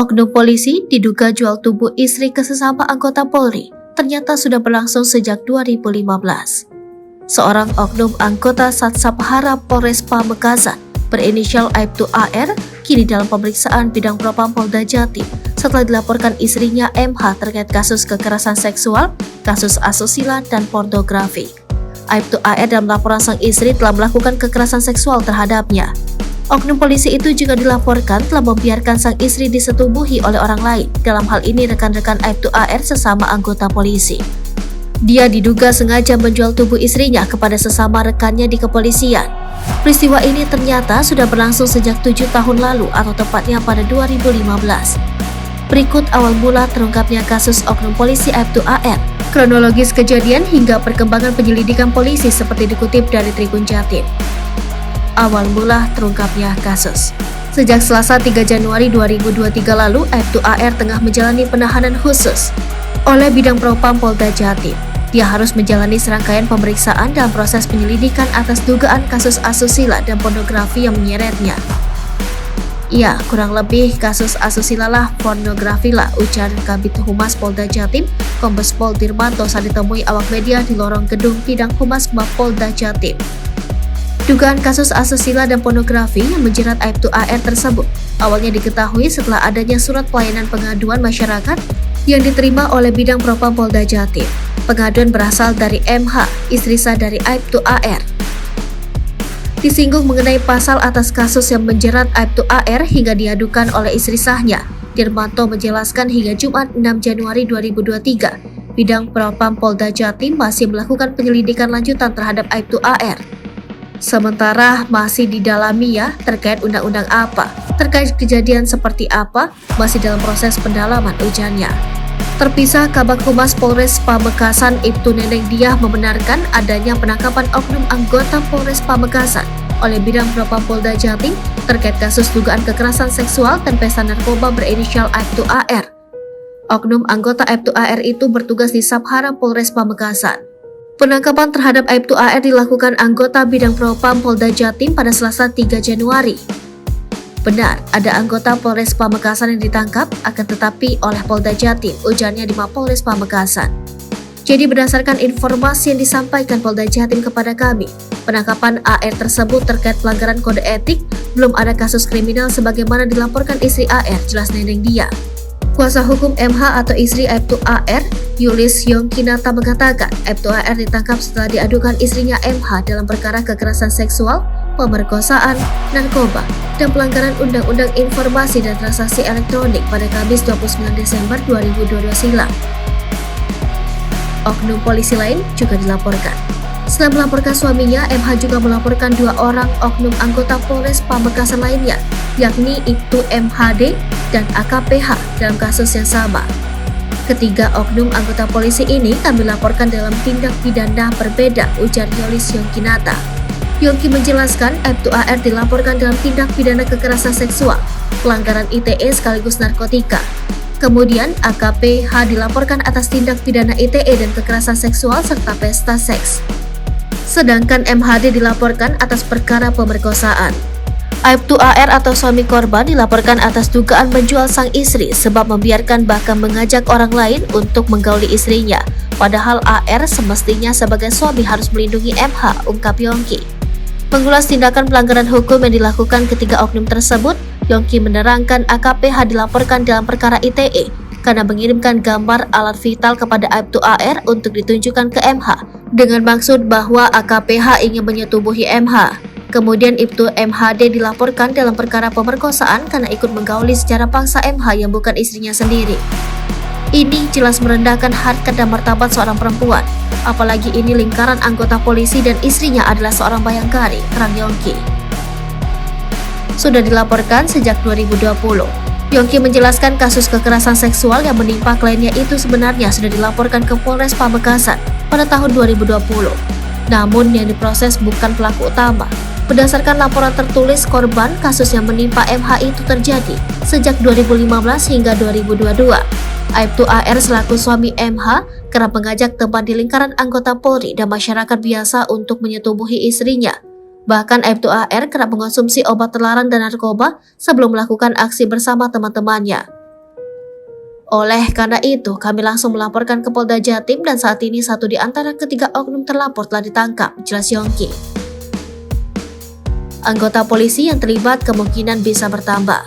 Oknum polisi diduga jual tubuh istri ke sesama anggota Polri ternyata sudah berlangsung sejak 2015. Seorang oknum anggota Satsapahara Polres Pamekasan berinisial Aibtu AR kini dalam pemeriksaan bidang propam Polda Jatim setelah dilaporkan istrinya MH terkait kasus kekerasan seksual, kasus asusila, dan pornografi. Aibtu AR dalam laporan sang istri telah melakukan kekerasan seksual terhadapnya. Oknum polisi itu juga dilaporkan telah membiarkan sang istri disetubuhi oleh orang lain, dalam hal ini rekan-rekan Aibtu AR sesama anggota polisi. Dia diduga sengaja menjual tubuh istrinya kepada sesama rekannya di kepolisian. Peristiwa ini ternyata sudah berlangsung sejak 7 tahun lalu atau tepatnya pada 2015. Berikut awal mula terungkapnya kasus oknum polisi Aibtu AR, kronologis kejadian hingga perkembangan penyelidikan polisi seperti dikutip dari Tribun Jatim. Awal mula terungkapnya kasus. Sejak Selasa 3 Januari 2023 lalu, Aibtu AR tengah menjalani penahanan khusus oleh bidang propam Polda Jatim. Dia harus menjalani serangkaian pemeriksaan dalam proses penyelidikan atas dugaan kasus asusila dan pornografi yang menyeretnya. Ya, kurang lebih kasus asusila lah, pornografi lah, ujar Kabid Humas Polda Jatim, Kombes Pol Dirmanto saat ditemui awak media di lorong gedung bidang Humas Polda Jatim. Dugaan kasus asusila dan pornografi yang menjerat Aibtu AR tersebut awalnya diketahui setelah adanya surat pelayanan pengaduan masyarakat yang diterima oleh bidang propam Polda Jatim. Pengaduan berasal dari MH, istri sah dari Aibtu AR. Disinggung mengenai pasal atas kasus yang menjerat Aibtu AR hingga diadukan oleh istri sahnya. Dirmanto menjelaskan hingga Jumat 6 Januari 2023, bidang propam Polda Jatim masih melakukan penyelidikan lanjutan terhadap Aibtu AR. Sementara masih didalami ya terkait undang-undang apa, terkait kejadian seperti apa, masih dalam proses pendalaman, ujarnya. Terpisah, Kabag Humas Polres Pamekasan Ibtu Neneng Diah membenarkan adanya penangkapan oknum anggota Polres Pamekasan oleh bidang propam Polda Jatim terkait kasus dugaan kekerasan seksual dan pesta narkoba berinisial Aibtu AR. Oknum anggota Aibtu AR itu bertugas di Sabhara Polres Pamekasan. Penangkapan terhadap Aibtu AR dilakukan anggota bidang propam Polda Jatim pada Selasa 3 Januari. Benar, ada anggota Polres Pamekasan yang ditangkap, akan tetapi oleh Polda Jatim, ujarnya di Mapolres Pamekasan. Jadi berdasarkan informasi yang disampaikan Polda Jatim kepada kami, penangkapan AR tersebut terkait pelanggaran kode etik, belum ada kasus kriminal sebagaimana dilaporkan istri AR, jelas Neneng Diah. Kuasa hukum MH atau istri Aibtu AR, Yulis Yongkinata mengatakan Aibtu AR ditangkap setelah diadukan istrinya MH dalam perkara kekerasan seksual, pemerkosaan, narkoba, dan pelanggaran Undang-Undang Informasi dan Transaksi Elektronik pada Kamis 29 Desember 2022 silam. Oknum polisi lain juga dilaporkan. Setelah melaporkan suaminya, MH juga melaporkan 2 orang oknum anggota Polres Pamekasan lainnya, yakni Ibtu MHD dan AKPH dalam kasus yang sama. Ketiga oknum anggota polisi ini kami laporkan dalam tindak pidana berbeda, ujar Yulis Yongkinata. Yongki menjelaskan Aibtu AR dilaporkan dalam tindak pidana kekerasan seksual, pelanggaran ITE sekaligus narkotika. Kemudian AKPH dilaporkan atas tindak pidana ITE dan kekerasan seksual serta pesta seks. Sedangkan MHD dilaporkan atas perkara pemerkosaan. Aibtu AR atau suami korban dilaporkan atas dugaan menjual sang istri sebab membiarkan bahkan mengajak orang lain untuk menggauli istrinya. Padahal AR semestinya sebagai suami harus melindungi MH, ungkap Yongki. Mengulas tindakan pelanggaran hukum yang dilakukan ketiga oknum tersebut, Yongki menerangkan AKPH dilaporkan dalam perkara ITE karena mengirimkan gambar alat vital kepada Aibtu AR untuk ditunjukkan ke MH dengan maksud bahwa AKPH ingin menyetubuhi MH. Kemudian Ibtu MHD dilaporkan dalam perkara pemerkosaan karena ikut menggauli secara paksa MH yang bukan istrinya sendiri. Ini jelas merendahkan harkat dan martabat seorang perempuan, apalagi ini lingkaran anggota polisi dan istrinya adalah seorang bayangkari, terang Yongki. Sudah dilaporkan sejak 2020. Yongki menjelaskan kasus kekerasan seksual yang menimpa kliennya itu sebenarnya sudah dilaporkan ke Polres Pamekasan pada tahun 2020. Namun yang diproses bukan pelaku utama. Berdasarkan laporan tertulis korban, kasus yang menimpa MH itu terjadi sejak 2015 hingga 2022. Aibtu AR selaku suami MH kerap mengajak teman di lingkaran anggota Polri dan masyarakat biasa untuk menyetubuhi istrinya. Bahkan Aibtu AR kerap mengonsumsi obat terlarang dan narkoba sebelum melakukan aksi bersama teman-temannya. Oleh karena itu, kami langsung melaporkan ke Polda Jatim dan saat ini satu di antara ketiga oknum terlapor telah ditangkap, jelas Yongki. Anggota polisi yang terlibat kemungkinan bisa bertambah.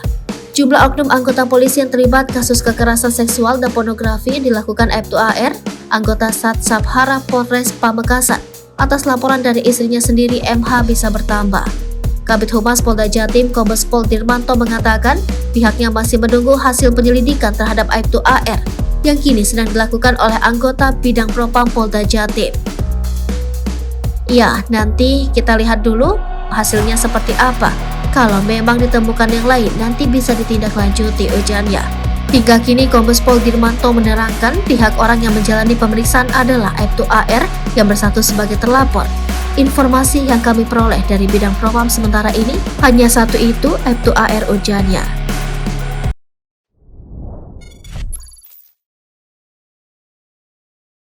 Jumlah oknum anggota polisi yang terlibat kasus kekerasan seksual dan pornografi yang dilakukan Aibtu AR, anggota Satsabhara Polres Pamekasan, atas laporan dari istrinya sendiri MH bisa bertambah. Kabid Humas Polda Jatim Kombes Pol Dirmanto mengatakan pihaknya masih menunggu hasil penyelidikan terhadap Aibtu AR yang kini sedang dilakukan oleh anggota Bidang Propam Polda Jatim. Ya, nanti kita lihat dulu hasilnya seperti apa. Kalau memang ditemukan yang lain, nanti bisa ditindaklanjuti, ujarnya. Hingga kini Kombes Pol Dirmanto menerangkan pihak orang yang menjalani pemeriksaan adalah Aibtu AR yang bersatu sebagai terlapor. Informasi yang kami peroleh dari Bidang Propam sementara ini hanya satu itu, Aibtu AR, ujarnya.